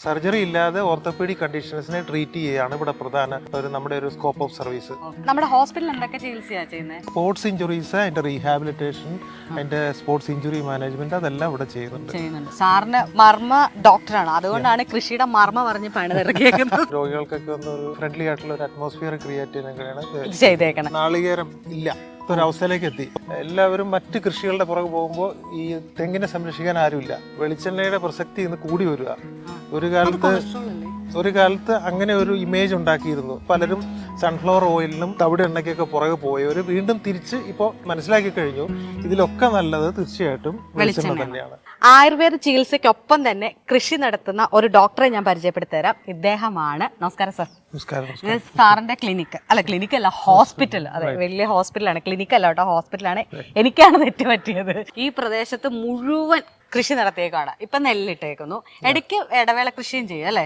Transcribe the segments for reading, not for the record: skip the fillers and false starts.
Surgery ഇല്ലാതെ orthopaedic കണ്ടീഷൻസിനെ treat ചെയ്യുകയാണ് ഇവിടെ പ്രധാന നമ്മുടെ ഒരു സ്കോപ്പ് ഓഫ് സർവീസ്. നമ്മുടെ ഹോസ്പിറ്റലിൽ എന്തൊക്കെ ചികിത്സയാണ് ചെയ്യുന്നത്? സ്പോർട്സ് ഇഞ്ചുറീസ്, അതിന്റെ റീഹാബിലിറ്റേഷൻ, അതിന്റെ സ്പോർട്സ് ഇഞ്ചുറി മാനേജ്മെന്റ്, അതെല്ലാം ഇവിടെ ചെയ്യുന്നുണ്ട്. സാറിന് മർമ്മ ഡോക്ടറാണ്, അതുകൊണ്ടാണ് കൃഷിയുടെ മർമ്മ പറഞ്ഞ് പണിതിറക്കിയേക്കുന്നത്. രോഗികൾക്കൊക്കെ ഒന്ന് ഒരു ഫ്രണ്ട്ലി ആയിട്ടുള്ള ഒരു അറ്റ്മോസ്ഫിയർ ക്രിയേറ്റ് ചെയ്യാനാണ് ചെയ്തേക്കണം. നാളികേരം ഇല്ല ഒരവസ്ഥയിലേക്ക് എത്തി. എല്ലാവരും മറ്റ് കൃഷികളുടെ പുറകെ പോകുമ്പോൾ ഈ തെങ്ങിനെ സംരക്ഷിക്കാൻ ആരുമില്ല. വെളിച്ചെണ്ണയുടെ പ്രസക്തി ഇന്ന് കൂടി വരിക. ഒരു കാലത്ത് അങ്ങനെ ഒരു ഇമേജ് ഉണ്ടാക്കിയിരുന്നു. പലരും സൺഫ്ലവർ ഓയിലിനും തവിട് എണ്ണയ്ക്കൊക്കെ പുറകെ പോയവർ വീണ്ടും തിരിച്ച് ഇപ്പോൾ മനസ്സിലാക്കി കഴിഞ്ഞു ഇതിലൊക്കെ നല്ലത് തീർച്ചയായിട്ടും വെളിച്ചെണ്ണ തന്നെയാണ്. ആയുർവേദ ചികിത്സയ്ക്കൊപ്പം തന്നെ കൃഷി നടത്തുന്ന ഒരു ഡോക്ടറെ ഞാൻ പരിചയപ്പെടുത്തി തരാം. ഇദ്ദേഹമാണ്. നമസ്കാരം സാർ. നമസ്കാരം. സാറിന്റെ ക്ലിനിക്ക് അല്ല, ഹോസ്പിറ്റൽ. അതെ, വലിയ ഹോസ്പിറ്റലാണ്. ക്ലിനിക്ക് അല്ല കേട്ടോ, ഹോസ്പിറ്റലാണ്. എനിക്കാണ് തെറ്റ് പറ്റിയത്. ഈ പ്രദേശത്ത് മുഴുവൻ കൃഷി നടത്തിയേക്കാണ്. ഇപ്പൊ നെല്ലിട്ടേക്കുന്നു, ഇടയ്ക്ക് ഇടവേള കൃഷിയും ചെയ്യും അല്ലെ.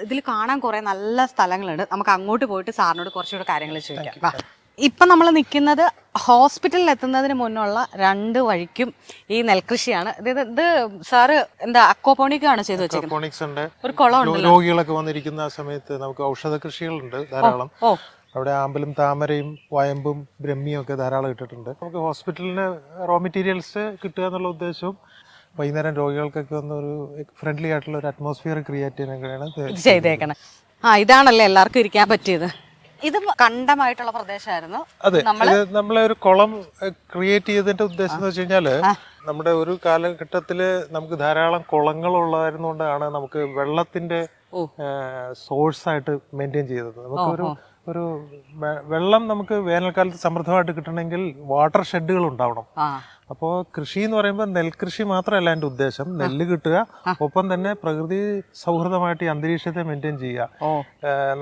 ഇതിൽ കാണാൻ കുറെ നല്ല സ്ഥലങ്ങളുണ്ട്. നമുക്ക് അങ്ങോട്ട് പോയിട്ട് സാറിനോട് കുറച്ചുകൂടെ കാര്യങ്ങൾ ചോദിക്കാം. ഇപ്പൊ നമ്മൾ നിൽക്കുന്നത് ഹോസ്പിറ്റലിൽ എത്തുന്നതിന് മുന്നുള്ള രണ്ട് വഴിക്കും ഈ നെൽകൃഷിയാണ്. ഇത് സാറ് എന്താ അക്വാപോണിക്കാണ് ചെയ്തു വെച്ചേക്കുന്നത്? ഒരു കുളം. രോഗികളൊക്കെ വന്നിരിക്കുന്ന സമയത്ത് നമുക്ക് ഔഷധ കൃഷികളുണ്ട് ധാരാളം. അവിടെ ആമ്പലും താമരയും വയമ്പും ബ്രഹ്മിയും ഒക്കെ ധാരാളം ഇട്ടിട്ടുണ്ട്. നമുക്ക് ഹോസ്പിറ്റലിന് റോ മെറ്റീരിയൽസ് കിട്ടുക എന്നുള്ള ഉദ്ദേശവും വൈകുന്നേരം രോഗികൾക്കൊക്കെ ഒന്ന് ഒരു ഫ്രണ്ട്ലി ആയിട്ടുള്ള ഒരു അറ്റ്മോസ്ഫിയർ ക്രിയേറ്റ് ചെയ്യാനാണ് ചെയ്തേക്കണം. ഇതാണല്ലേ എല്ലാവർക്കും ഇരിക്കാൻ പറ്റിയത്. ഇത് കണ്ടമായിട്ടുള്ള പ്രദേശമായിരുന്നു. അതെ, നമ്മളെ ഒരു കുളം ക്രിയേറ്റ് ചെയ്തതിന്റെ ഉദ്ദേശം എന്ന് വെച്ച് കഴിഞ്ഞാല് നമ്മുടെ ഒരു കാലഘട്ടത്തില് നമുക്ക് ധാരാളം കുളങ്ങൾ ഉള്ളതായിരുന്നുകൊണ്ടാണ് നമുക്ക് വെള്ളത്തിന്റെ സോഴ്സ് ആയിട്ട് മെയിൻറ്റെയിൻ ചെയ്തത്. നമുക്കൊരു ഒരു വെള്ളം നമുക്ക് വേനൽക്കാലത്ത് സമൃദ്ധമായിട്ട് കിട്ടണമെങ്കിൽ വാട്ടർ ഷെഡുകൾ ഉണ്ടാവണം. അപ്പോൾ കൃഷി എന്ന് പറയുമ്പോൾ നെൽകൃഷി മാത്രമല്ല എൻ്റെ ഉദ്ദേശം. നെല്ല് കിട്ടുക, ഒപ്പം തന്നെ പ്രകൃതി സൗഹൃദമായിട്ട് ഈ അന്തരീക്ഷത്തെ മെയിൻറ്റെയിൻ ചെയ്യുക.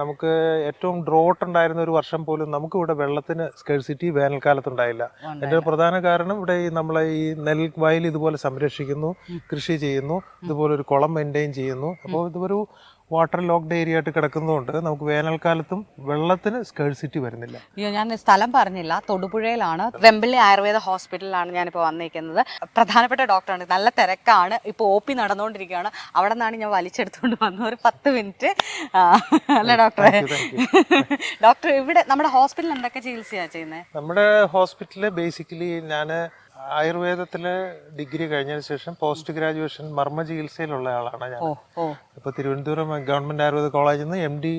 നമുക്ക് ഏറ്റവും ഡ്രോട്ട് ഉണ്ടായിരുന്ന ഒരു വർഷം പോലും നമുക്ക് ഇവിടെ വെള്ളത്തിന് സ്കേഴ്സിറ്റി വേനൽക്കാലത്ത് ഉണ്ടായില്ല. എൻ്റെ പ്രധാന കാരണം ഇവിടെ നമ്മളെ ഈ നെൽ വയൽ ഇതുപോലെ സംരക്ഷിക്കുന്നു, കൃഷി ചെയ്യുന്നു, ഇതുപോലെ ഒരു കുളം മെയിൻറ്റെയിൻ ചെയ്യുന്നു. അപ്പോൾ ഇതൊരു വാട്ടർ ലോക്ക്ഡ് ഏരിയ ആയിട്ട് കിടക്കുന്നതുകൊണ്ട് നമുക്ക് വേനൽക്കാലത്തും വെള്ളത്തിന് സ്കേഴ്സിറ്റി വരുന്നില്ല. ഞാൻ സ്ഥലം പറഞ്ഞില്ല, തൊടുപുഴയിലാണ്. വെമ്പിളി ആയുർവേദ ഹോസ്പിറ്റലിലാണ് ഞാനിപ്പോൾ വന്നിരിക്കുന്നത്. പ്രധാനപ്പെട്ട ഡോക്ടറാണ്. നല്ല തിരക്കാണ്. ഇപ്പോൾ OP നടന്നുകൊണ്ടിരിക്കുകയാണ്. അവിടെ നിന്നാണ് ഞാൻ വലിച്ചെടുത്തുകൊണ്ട് വന്നത്. ഒരു 10 മിനിറ്റ് അല്ല ഡോക്ടറെ? ഡോക്ടർ, ഇവിടെ നമ്മുടെ ഹോസ്പിറ്റലിൽ എന്തൊക്കെ ചികിത്സയാണ് ചെയ്യുന്നത്? നമ്മുടെ ഹോസ്പിറ്റലിൽ ബേസിക്കലി ഞാൻ ആയുർവേദത്തില് ഡിഗ്രി കഴിഞ്ഞതിന് ശേഷം പോസ്റ്റ് ഗ്രാജുവേഷൻ മർമ്മ ചികിത്സയിലുള്ള ആളാണ് ഞാൻ. ഇപ്പൊ തിരുവനന്തപുരം ഗവൺമെന്റ് ആയുർവേദ കോളേജിൽ നിന്ന് MD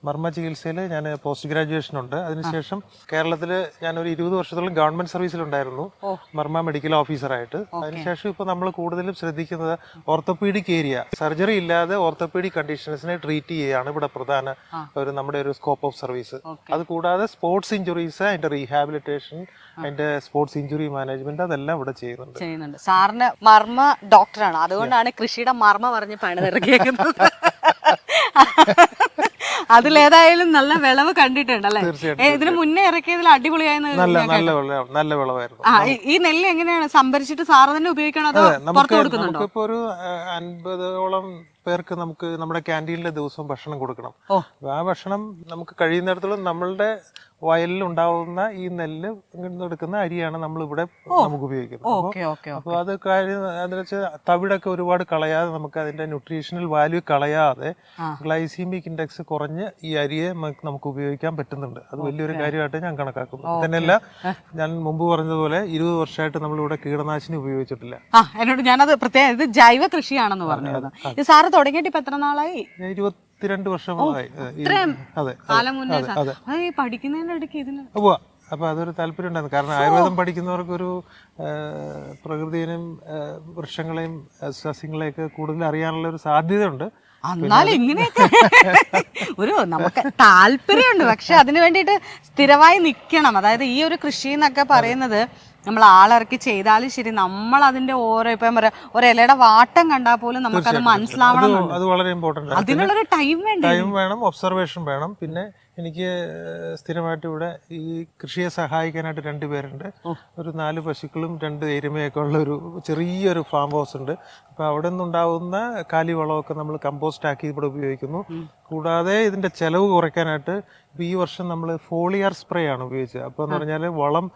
മർമ്മ ചികിത്സയിൽ ഞാൻ പോസ്റ്റ് ഗ്രാജുവേഷൻ ഉണ്ട്. അതിനുശേഷം കേരളത്തിൽ ഞാനൊരു 20 വർഷത്തോളം ഗവൺമെന്റ് സർവീസിലുണ്ടായിരുന്നു, മർമ്മ മെഡിക്കൽ ഓഫീസറായിട്ട്. അതിനുശേഷം ഇപ്പൊ നമ്മൾ കൂടുതലും ശ്രദ്ധിക്കുന്നത് ഓർത്തോപീഡിക് ഏരിയ, സർജറി ഇല്ലാതെ ഓർത്തോപീഡിക് കണ്ടീഷൻസിനെ ട്രീറ്റ് ചെയ്യുകയാണ് ഇവിടെ പ്രധാന നമ്മുടെ ഒരു സ്കോപ്പ് ഓഫ് സർവീസ്. അത് കൂടാതെ സ്പോർട്സ് ഇഞ്ചുറീസ്, അതിന്റെ റീഹാബിലിറ്റേഷൻ, അതിന്റെ സ്പോർട്സ് ഇഞ്ചുറി മാനേജ്മെന്റ്, അതെല്ലാം ഇവിടെ ചെയ്യുന്നുണ്ട്. സാറിന് മർമ്മ ഡോക്ടറാണ്, അതുകൊണ്ടാണ് കൃഷിയുടെ മർമ്മ പറഞ്ഞ് പണിതിറക്കിയേക്കുന്നത്. അതിലേതായാലും നല്ല വിളവ് കണ്ടിട്ടുണ്ടല്ലേ? ഇതിന് മുന്നേ ഇറക്കിയതിൽ അടിപൊളിയായി നല്ല വിളവായിരുന്നു. ഈ നെല്ല് എങ്ങനെയാണ് സംഭരിച്ചിട്ട് സാറ് തന്നെ ഉപയോഗിക്കണോ അതോ പുറത്തു കൊടുക്കുന്നുണ്ടോ? ഇപ്പൊ ഒരു 50ഓളം പേർക്ക് നമുക്ക് നമ്മുടെ ക്യാൻറ്റീനിലെ ദിവസവും ഭക്ഷണം കൊടുക്കണം. ആ ഭക്ഷണം നമുക്ക് കഴിയുന്നിടത്തോളം നമ്മളുടെ വയലിൽ ഉണ്ടാവുന്ന ഈ നെല്ല് എടുക്കുന്ന അരിയാണ് നമ്മൾ ഇവിടെ നമുക്ക് ഉപയോഗിക്കുന്നത്. അപ്പൊ അത് കാര്യം എന്ന് വെച്ചാൽ തവിടൊക്കെ ഒരുപാട് കളയാതെ, നമുക്ക് അതിന്റെ ന്യൂട്രീഷണൽ വാല്യൂ കളയാതെ ഗ്ലൈസീമിക് ഇൻഡെക്സ് കുറഞ്ഞ് ഈ അരിയെ നമുക്ക് ഉപയോഗിക്കാൻ പറ്റുന്നുണ്ട്. അത് വലിയൊരു കാര്യമായിട്ട് ഞാൻ കണക്കാക്കുന്നു. തന്നെയല്ല, ഞാൻ മുമ്പ് പറഞ്ഞതുപോലെ 20 വർഷമായിട്ട് നമ്മളിവിടെ കീടനാശിനി ഉപയോഗിച്ചിട്ടില്ല. എന്നോട് ഞാനത് പ്രത്യേകം, ഇത് ജൈവ കൃഷിയാണെന്ന് പറഞ്ഞത്. ഇത് സാറ് തുടങ്ങിയിട്ട് ഇപ്പൊ എത്ര നാളായി? 22 വർഷമായി. പഠിക്കുന്നതിനിടയ്ക്ക് ഇതിന് അപ്പൊ അതൊരു താല്പര്യം ഉണ്ടായിരുന്നു. കാരണം ആയുർവേദം പഠിക്കുന്നവർക്കൊരു പ്രകൃതിയെയും വൃക്ഷങ്ങളെയും സസ്യങ്ങളെയൊക്കെ കൂടുതൽ അറിയാനുള്ള ഒരു സാധ്യത ഉണ്ട്. എന്നാലും ഇങ്ങനെയൊക്കെ നമുക്ക് താല്പര്യമുണ്ട്, പക്ഷെ അതിന് വേണ്ടിയിട്ട് സ്ഥിരമായി നിൽക്കണം. അതായത് ഈ ഒരു കൃഷി എന്നൊക്കെ പറയുന്നത് നമ്മൾ ആളിറക്കി ചെയ്താലും ശരി, നമ്മൾ അതിന്റെ ഓരോ ഇപ്പം ഒരു ഇലയുടെ വാട്ടം കണ്ടാൽ പോലും നമുക്കത് മനസ്സിലാവണം. അത് വളരെ ഇമ്പോർട്ടന്റ്. അതിനുള്ളൊരു ടൈം വേണം, ഒബ്സർവേഷൻ വേണം. പിന്നെ എനിക്ക് സ്ഥിരമായിട്ട് ഇവിടെ ഈ കൃഷിയെ സഹായിക്കാനായിട്ട് 2 പേരുണ്ട്. ഒരു 4 പശുക്കളും 2 എരുമയൊക്കെ ഉള്ള ഒരു ചെറിയൊരു ഫാം ഹൗസ് ഉണ്ട്. അപ്പൊ അവിടെ നിന്നുണ്ടാവുന്ന കാലിവളമൊക്കെ നമ്മൾ കമ്പോസ്റ്റ് ആക്കി ഇവിടെ ഉപയോഗിക്കുന്നു. കൂടാതെ ഇതിന്റെ ചെലവ് കുറയ്ക്കാനായിട്ട് ഈ വർഷം നമ്മൾ ഫോളിയർ സ്പ്രേ ആണ് ഉപയോഗിച്ചത്. അപ്പോൾ എന്ന് പറഞ്ഞാൽ വളം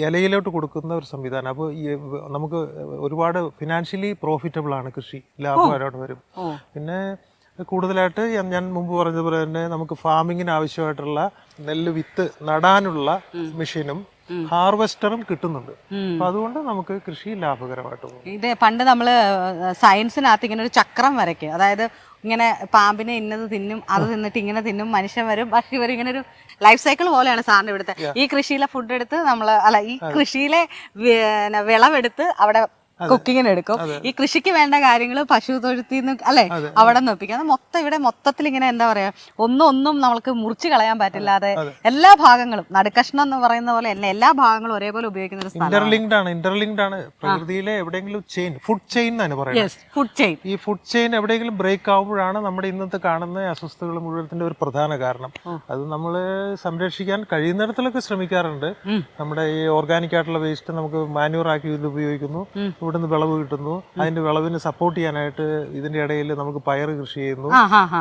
ഇലയിലോട്ട് കൊടുക്കുന്ന ഒരു സംവിധാനം. അപ്പോൾ ഈ നമുക്ക് ഒരുപാട് ഫിനാൻഷ്യലി പ്രോഫിറ്റബിൾ ആണ് കൃഷി, ലാഭകരമായിട്ട് വരും. പിന്നെ കൂടുതലായിട്ട് ഞാൻ മുമ്പ് പറഞ്ഞതുപോലെ തന്നെ നമുക്ക് ഫാമിങ്ങിന് ആവശ്യമായിട്ടുള്ള നെല്ല് വിത്ത് നടാനുള്ള മെഷീനും ഹാർവെസ്റ്ററും കിട്ടുന്നുണ്ട്. അപ്പൊ അതുകൊണ്ട് നമുക്ക് കൃഷി ലാഭകരമായിട്ട് പോകും. ഇത് പണ്ട് നമ്മള് സയൻസിനകത്ത് ഇങ്ങനെ ഒരു ചക്രം വരയ്ക്കും, അതായത് ഇങ്ങനെ പാമ്പിനെ ഇന്നത് തിന്നും, അത് തിന്നിട്ട് ഇങ്ങനെ തിന്നും, മനുഷ്യൻ വരും, പക്ഷി വരും, ഇങ്ങനെ ഒരു ലൈഫ് സൈക്കിൾ പോലെയാണ് സാറിന് ഇവിടുത്തെ. ഈ കൃഷിയിലെ ഫുഡ് എടുത്ത് നമ്മള് ഈ കൃഷിയിലെ വിളവെടുത്ത് അവിടെ കുക്കിങ്ങിന് എടുക്കും. ഈ കൃഷിക്ക് വേണ്ട കാര്യങ്ങൾ പശു തൊഴുത്തിന്ന് അല്ലെ അവിടെ നിന്ന് ഒപ്പിക്കാം. മൊത്തം ഇവിടെ മൊത്തത്തിൽ ഇങ്ങനെ എന്താ പറയാ, ഒന്നും നമ്മൾക്ക് മുറിച്ച് കളയാൻ പറ്റില്ലാതെ എല്ലാ ഭാഗങ്ങളും നടുക്കഷ്ണം എന്ന് പറയുന്ന പോലെ എല്ലാ ഭാഗങ്ങളും ഒരേപോലെ ഉപയോഗിക്കുന്ന ഒരു സ്ഥലം. ഇന്റർലിങ്ക്ഡ് ആണ്. പ്രകൃതിയിലെ എവിടെയെങ്കിലും ചെയിൻ, ഫുഡ് ചെയിൻ എന്നാണ് പറയുന്നത്. ഫുഡ് ചെയിൻ, ഈ ഫുഡ് ചെയിൻ എവിടെയെങ്കിലും ബ്രേക്ക് ആവുമ്പോഴാണ് നമ്മുടെ ഇന്നത്തെ കാണുന്ന അസ്വസ്ഥതകൾ മുഴുവനത്തിന്റെ ഒരു പ്രധാന കാരണം. അത് നമ്മൾ സംരക്ഷിക്കാൻ കഴിയുന്നിടത്തിലൊക്കെ ശ്രമിക്കാറുണ്ട്. നമ്മുടെ ഈ ഓർഗാനിക് ആയിട്ടുള്ള വേസ്റ്റ് നമുക്ക് മാന്യൂർ ആക്കി ഇത് ഉപയോഗിക്കുന്നു, ഇവിടുന്ന് വിളവ് കിട്ടുന്നു, അതിന്റെ വിളവിന് സപ്പോർട്ട് ചെയ്യാനായിട്ട് ഇതിന്റെ ഇടയിൽ നമുക്ക് പയർ കൃഷി ചെയ്യുന്നു.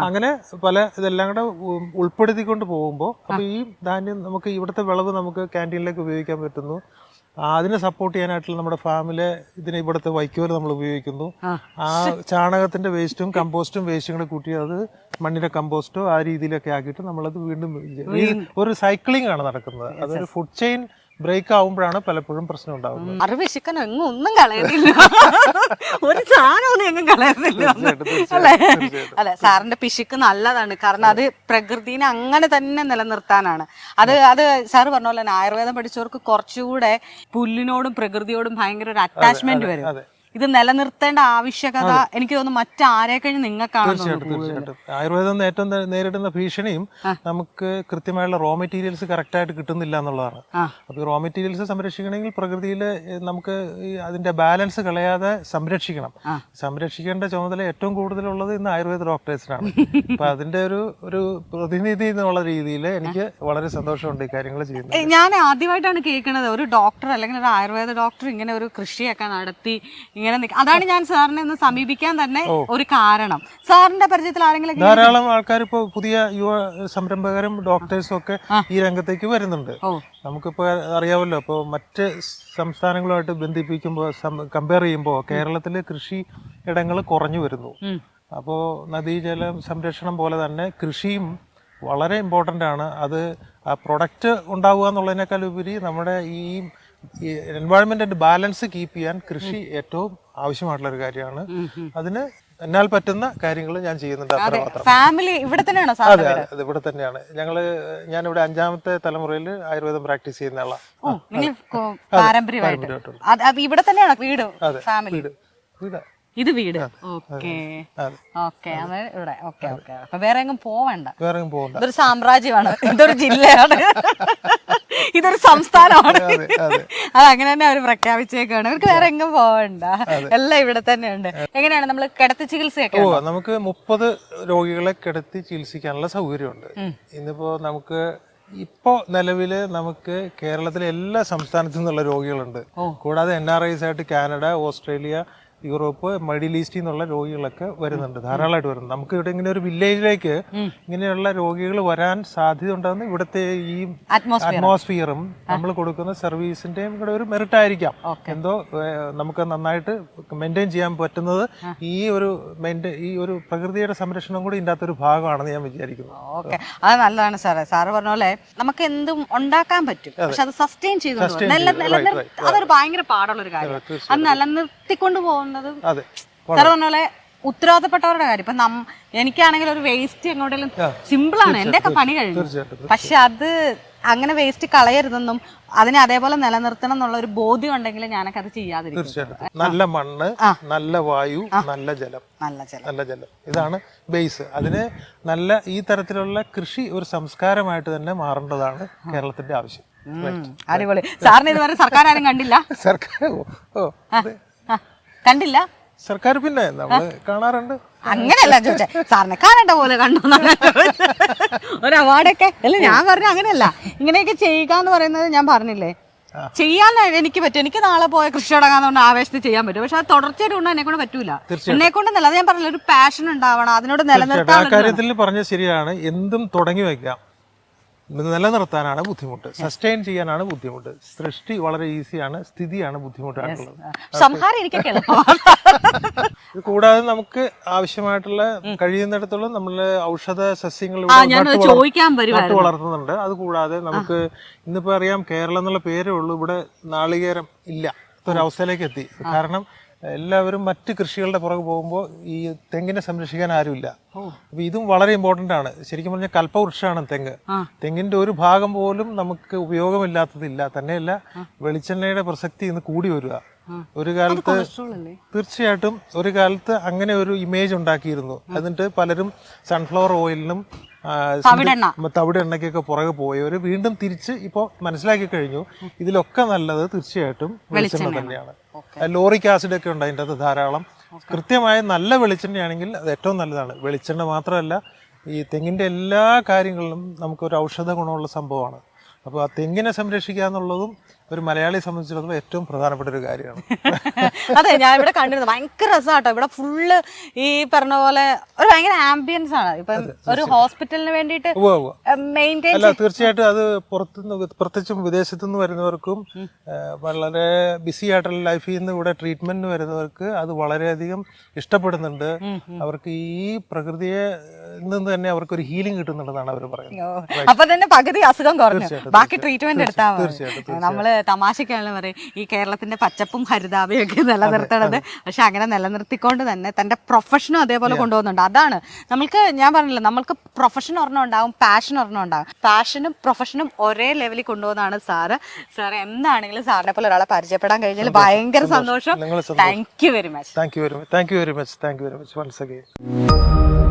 അങ്ങനെ പല ഇതെല്ലാം കൂടെ ഉൾപ്പെടുത്തിക്കൊണ്ട് പോകുമ്പോൾ അപ്പൊ ഈ ധാന്യം നമുക്ക് ഇവിടുത്തെ വിളവ് നമുക്ക് ക്യാൻറ്റീനിലേക്ക് ഉപയോഗിക്കാൻ പറ്റുന്നു. അതിനെ സപ്പോർട്ട് ചെയ്യാനായിട്ടുള്ള നമ്മുടെ ഫാമിലെ ഇവിടുത്തെ വൈക്കോല് നമ്മൾ ഉപയോഗിക്കുന്നു. ആ ചാണകത്തിന്റെ വേസ്റ്റും കമ്പോസ്റ്റും വേസ്റ്റും കൂടെ കൂട്ടി അത് മണ്ണിന്റെ കമ്പോസ്റ്റോ ആ രീതിയിലൊക്കെ ആക്കിയിട്ട് നമ്മളത് വീണ്ടും ഒരു സൈക്ലിംഗ് ആണ് നടക്കുന്നത്. അതൊരു ഫുഡ് ചെയിൻ ബ്രേക്ക് ആവുമ്പോഴാണ് പലപ്പോഴും പ്രശ്നം ഉണ്ടാവുന്നത്. അറിവിശിക്കനോ എങ്ങും ഒന്നും കളയുന്നില്ല, ഒരു സാധനമൊന്നും എങ്ങും കളയുന്നില്ല അല്ലേ? അല്ലെ, സാറിന്റെ പിശുക്ക് നല്ലതാണ്, കാരണം അത് പ്രകൃതിനെ അങ്ങനെ തന്നെ നിലനിർത്താനാണ്. അത് സാറ് പറഞ്ഞ പോലെ തന്നെ ആയുർവേദം പഠിച്ചവർക്ക് കുറച്ചുകൂടെ പുല്ലിനോടും പ്രകൃതിയോടും ഭയങ്കര ഒരു അറ്റാച്ച്മെന്റ് വരും. ഇത് നിലനിർത്തേണ്ട ആവശ്യകത എനിക്ക് തോന്നുന്നു മറ്റാരെ കഴിഞ്ഞ് നിങ്ങൾക്കാണ്. തീർച്ചയായിട്ടും ആയുർവേദം ഏറ്റവും നേരിടുന്ന ഭീഷണിയും നമുക്ക് കൃത്യമായുള്ള റോ മെറ്റീരിയൽസ് കറക്റ്റ് ആയിട്ട് കിട്ടുന്നില്ല എന്നുള്ളതാണ്. അപ്പൊ റോ മെറ്റീരിയൽസ് സംരക്ഷിക്കണമെങ്കിൽ പ്രകൃതിയിൽ നമുക്ക് അതിന്റെ ബാലൻസ് കളയാതെ സംരക്ഷിക്കേണ്ട ചുമതല ഏറ്റവും കൂടുതലുള്ളത് ഇന്ന് ആയുർവേദ ഡോക്ടേഴ്സിനാണ്. അപ്പൊ അതിന്റെ ഒരു പ്രതിനിധി എന്നുള്ള രീതിയിൽ എനിക്ക് വളരെ സന്തോഷമുണ്ട് ഈ കാര്യങ്ങൾ ചെയ്യുന്നത്. ഞാൻ ആദ്യമായിട്ടാണ് കേൾക്കുന്നത് ഒരു ഡോക്ടർ അല്ലെങ്കിൽ ഒരു ആയുർവേദ ഡോക്ടർ ഇങ്ങനെ ഒരു കൃഷിയൊക്കെ നടത്തി ഇങ്ങനെ. അതാണ് ഞാൻ സാറിനെ ഒന്ന് സമീപിക്കാൻ തന്നെ ഒരു കാരണം. സാറിന്റെ പരിചയത്തിൽ ആരെങ്കിലും? ധാരാളം ആൾക്കാർ ഇപ്പോൾ പുതിയ യുവ സംരംഭകരും ഡോക്ടേഴ്സും ഒക്കെ ഈ രംഗത്തേക്ക് വരുന്നുണ്ട്. നമുക്കിപ്പോൾ അറിയാമല്ലോ, ഇപ്പോൾ മറ്റ് സംസ്ഥാനങ്ങളുമായിട്ട് ബന്ധിപ്പിക്കുമ്പോൾ കമ്പയർ ചെയ്യുമ്പോൾ കേരളത്തിലെ കൃഷി ഇടങ്ങൾ കുറഞ്ഞു വരുന്നു. അപ്പോൾ നദീജല സംരക്ഷണം പോലെ തന്നെ കൃഷിയും വളരെ ഇമ്പോർട്ടൻ്റ് ആണ്. അത് ആ പ്രൊഡക്റ്റ് ഉണ്ടാവുക എന്നുള്ളതിനേക്കാൾ ഉപരി നമ്മുടെ ഈ എൻവയോൺമെന്റ് ബാലൻസ് കീപ്പ് ചെയ്യാൻ കൃഷി ഏറ്റവും ആവശ്യമായിട്ടുള്ള ഒരു കാര്യമാണ്. അതിന് എന്നാൽ പറ്റുന്ന കാര്യങ്ങൾ ഞാൻ ചെയ്യുന്നുണ്ട്, അത്രമാത്രം. ഫാമിലി ഇവിടെ തന്നെയാണോ? അതെ, അത് ഇവിടെ തന്നെയാണ്. ഞാനിവിടെ 5ാമത്തെ തലമുറയിൽ ആയുർവേദം പ്രാക്ടീസ് ചെയ്യുന്ന ആളാണ്. ഇവിടെ തന്നെയാണോ വീട്? ഫാമിലി വീട് ഇത് വീട്. ഓക്കെ ഓക്കെ, ഇവിടെ. Okay okay. അപ്പൊ വേറെ എങ്ങും പോവണ്ട. ഇതൊരു സാമ്രാജ്യമാണ്, ഇതൊരു ജില്ലയാണ്, ഇതൊരു സംസ്ഥാനമാണ്. അത് അങ്ങനെ തന്നെ അവർ പ്രഖ്യാപിച്ചേക്കാണ്. ഇവർക്ക് വേറെ എങ്ങും പോവണ്ട, എല്ലാം ഇവിടെ തന്നെ ഉണ്ട്. എങ്ങനെയാണ് നമ്മൾ കിടത്തി ചികിത്സയൊക്കെ? നമുക്ക് 30 രോഗികളെ കിടത്തി ചികിത്സിക്കാനുള്ള സൗകര്യമുണ്ട്. ഇന്നിപ്പോ നമുക്ക് ഇപ്പോ നിലവില് നമുക്ക് കേരളത്തിലെ എല്ലാ സംസ്ഥാനത്തു നിന്നുള്ള രോഗികളുണ്ട്. കൂടാതെ NRIs ആയിട്ട് കാനഡ, ഓസ്ട്രേലിയ, യൂറോപ്പ്, മിഡിൽ ഈസ്റ്റിൽ നിന്നുള്ള രോഗികളൊക്കെ വരുന്നുണ്ട്, ധാരാളമായിട്ട് വരുന്നുണ്ട്. നമുക്ക് ഇവിടെ ഇങ്ങനെ ഒരു വില്ലേജിലേക്ക് ഇങ്ങനെയുള്ള രോഗികൾ വരാൻ സാധ്യത ഉണ്ടാകുന്ന ഇവിടുത്തെ ഈ അറ്റ്മോസ്ഫിയറും നമ്മൾ കൊടുക്കുന്ന സർവീസിന്റെയും കൂടെ ഒരു മെറിറ്റ് ആയിരിക്കാം. എന്തോ നമുക്ക് നന്നായിട്ട് മെയിൻറ്റെയിൻ ചെയ്യാൻ പറ്റുന്നത് ഈ ഒരു പ്രകൃതിയുടെ സംരക്ഷണം കൂടി ഇതിൻ്റെ അകത്തൊരു ഭാഗമാണെന്ന് ഞാൻ വിചാരിക്കുന്നു. ഓക്കെ, അത് നല്ലതാണ് സാറേ. സാറ് പറഞ്ഞ പോലെ നമുക്ക് എന്തും ഉണ്ടാക്കാൻ പറ്റും, പക്ഷെ അത് സസ്റ്റെയിൻ ചെയ്തു അതൊരു ഭയങ്കര പാടുള്ള ഒരു കാര്യം. അത് നിലനിർത്തിക്കൊണ്ട് പോകുന്നത് സാറ് പറഞ്ഞ പോലെ ഉത്തരവാദപ്പെട്ടവരുടെ കാര്യം. ഇപ്പൊ എനിക്കാണെങ്കിൽ ഒരു വേസ്റ്റ് എങ്ങോട്ടെങ്കിലും സിമ്പിളാണ്, എന്റെ ഒക്കെ പണി കഴിഞ്ഞു. പക്ഷെ അത് അങ്ങനെ വേസ്റ്റ് കളയരുതെന്നും അതിനെ അതേപോലെ നിലനിർത്തണം എന്നുള്ള ഒരു ബോധ്യം ഉണ്ടെങ്കിൽ ഞാനൊക്കെ അത് ചെയ്യാതിരിക്കും. തീർച്ചയായിട്ടും നല്ല മണ്ണ്, നല്ല വായു, നല്ല ജലം ഇതാണ് ബേസ്. അതിന് നല്ല ഈ തരത്തിലുള്ള കൃഷി ഒരു സംസ്കാരമായിട്ട് തന്നെ മാറേണ്ടതാണ് കേരളത്തിന്റെ ആവശ്യം. അടിപൊളി. സാറിന് ഇതുവരെ സർക്കാർ ആരും കണ്ടില്ല? കണ്ടില്ല സർക്കാർ, പിന്നെ നമ്മൾ കാണാറുണ്ട്. അങ്ങനെയല്ല ചോദിച്ചേ, സാറിനെ കാണേണ്ട പോലെ കണ്ടു ഒരു അവാർഡൊക്കെ അല്ല. ഞാൻ പറഞ്ഞ അങ്ങനെയല്ല, ഇങ്ങനെയൊക്കെ ചെയ്യുക എന്ന് പറയുന്നത് ഞാൻ പറഞ്ഞില്ലേ, ചെയ്യാൻ എനിക്ക് പറ്റും. എനിക്ക് നാളെ പോയ കൃഷി തുടങ്ങാന്നുകൊണ്ട് ആവേശത്തിൽ ചെയ്യാൻ പറ്റും. പക്ഷെ അത് തുടർച്ചയായിട്ട് കൊണ്ട് എന്നെ കൊണ്ട് പറ്റൂല. എന്നെ കൊണ്ടല്ല, അത് ഞാൻ പറഞ്ഞില്ല, ഒരു പാഷൻ ഉണ്ടാവണം, അതിനോട് നിലനിർത്താൻ. ആ കാര്യത്തിൽ പറഞ്ഞത് ശരിയാണ്. എന്തും തുടങ്ങി വെക്കാം, നിലനിർത്താനാണ് ബുദ്ധിമുട്ട്, സസ്റ്റെയിൻ ചെയ്യാനാണ് ബുദ്ധിമുട്ട്. സൃഷ്ടി വളരെ ഈസിയാണ്, സ്ഥിതിയാണ് ബുദ്ധിമുട്ടായിട്ടുള്ളത്. സംഹാരം എനിക്കൊക്കെ ഇത് കൂടാതെ നമുക്ക് ആവശ്യമായിട്ടുള്ള കഴിയുന്നിടത്തോളം നമ്മള് ഔഷധ സസ്യങ്ങൾ ചോദിക്കാൻ നട്ടു വളർത്തുന്നുണ്ട്. അത് കൂടാതെ നമുക്ക് ഇന്നിപ്പോ അറിയാം, കേരളം എന്നുള്ള പേരേ ഉള്ളൂ, ഇവിടെ നാളികേരം ഇല്ല. ഇതൊരവസ്ഥയിലേക്ക് എത്തി. കാരണം എല്ലാവരും മറ്റ് കൃഷികളുടെ പുറകെ പോകുമ്പോൾ ഈ തെങ്ങിനെ സംരക്ഷിക്കാൻ ആരുമില്ല. അപ്പൊ ഇതും വളരെ ഇമ്പോർട്ടന്റ് ആണ്. ശരിക്കും പറഞ്ഞാൽ കൽപ്പവൃക്ഷമാണ് തെങ്ങ്. തെങ്ങിന്റെ ഒരു ഭാഗം പോലും നമുക്ക് ഉപയോഗമില്ലാത്തതില്ല. തന്നെയല്ല, വെളിച്ചെണ്ണയുടെ പ്രസക്തി ഇന്ന് കൂടി വരിക. ഒരു കാലത്ത് തീർച്ചയായിട്ടും ഒരു കാലത്ത് അങ്ങനെ ഒരു ഇമേജ് ഉണ്ടാക്കിയിരുന്നു. എന്നിട്ട് പലരും സൺഫ്ലവർ ഓയിലിനും തവിട് എണ്ണയ്ക്കൊക്കെ പുറകെ പോയവർ വീണ്ടും തിരിച്ച് ഇപ്പോൾ മനസ്സിലാക്കി കഴിഞ്ഞു, ഇതിലൊക്കെ നല്ലത് തീർച്ചയായിട്ടും വെളിച്ചെണ്ണ തന്നെയാണ്. ലോറിക് ആസിഡ് ഒക്കെ ഉണ്ട് അതിൻ്റെ അകത്ത് ധാരാളം. കൃത്യമായ നല്ല വെളിച്ചെണ്ണയാണെങ്കിൽ അത് ഏറ്റവും നല്ലതാണ്. വെളിച്ചെണ്ണ മാത്രമല്ല, ഈ തെങ്ങിൻ്റെ എല്ലാ കാര്യങ്ങളിലും നമുക്കൊരു ഔഷധ ഗുണമുള്ള സംഭവമാണ്. അപ്പോൾ ആ തെങ്ങിനെ സംരക്ഷിക്കുക എന്നുള്ളതും ഒരു മലയാളിയെ സംബന്ധിച്ചിടത്തോളം ഏറ്റവും പ്രധാനപ്പെട്ട ഒരു കാര്യമാണ്. അതെ, ഞാൻ ഇവിടെ കണ്ടിരുന്നത് ഭയങ്കര രസമാട്ടോ. ഇവിടെ ഫുള്ള് ഈ പറഞ്ഞ പോലെ ഒരു ഭയങ്കര ആംബിയൻസ് ആണ്. ഇപ്പം ഒരു ഹോസ്പിറ്റലിന് വേണ്ടിയിട്ട് മെയിൻറ്റെയിൻ അല്ല, തീർച്ചയായിട്ടും അത് പുറത്തുനിന്ന്, പ്രത്യേകിച്ചും വിദേശത്തു നിന്ന് വരുന്നവർക്കും വളരെ ബിസി ആയിട്ടുള്ള ലൈഫിൽ നിന്ന് ഇവിടെ ട്രീറ്റ്മെന്റിന് വരുന്നവർക്ക് അത് വളരെയധികം ഇഷ്ടപ്പെടുന്നുണ്ട്. അവർക്ക് ഈ പ്രകൃതിയെ നിന്ന് തന്നെ അവർക്ക് ഒരു ഹീലിംഗ് കിട്ടുന്നുണ്ടെന്നാണ് അവർ പറയുന്നത്. അപ്പൊ തന്നെ പകുതി അസുഖം കുറഞ്ഞു, ബാക്കി ട്രീറ്റ്മെന്റ് എടുത്താൽ മതി. നമ്മള് തമാശക്കാണ് പറയും ഈ കേരളത്തിന്റെ പച്ചപ്പും ഹരിതാഭയും ഒക്കെ നിലനിർത്തണത്. പക്ഷെ അങ്ങനെ നിലനിർത്തിക്കൊണ്ട് തന്നെ തന്റെ പ്രൊഫഷനും അതേപോലെ കൊണ്ടുപോകുന്നുണ്ട്. അതാണ് നമ്മൾക്ക്, ഞാൻ പറഞ്ഞില്ല, നമ്മൾക്ക് പ്രൊഫഷൻ ഒരെണ്ണം ഉണ്ടാവും, പാഷൻ ഒരെണ്ണം ഉണ്ടാവും. പാഷനും പ്രൊഫഷനും ഒരേ ലെവലിൽ കൊണ്ടുപോകുന്നതാണ് സാറ്. സാറ് എന്താണെങ്കിലും സാറിനെ പോലെ ഒരാളെ പരിചയപ്പെടാൻ കഴിഞ്ഞാൽ ഭയങ്കര സന്തോഷം. Thank you very much. Thank you very much. Thank you very much. Thank you very much once again.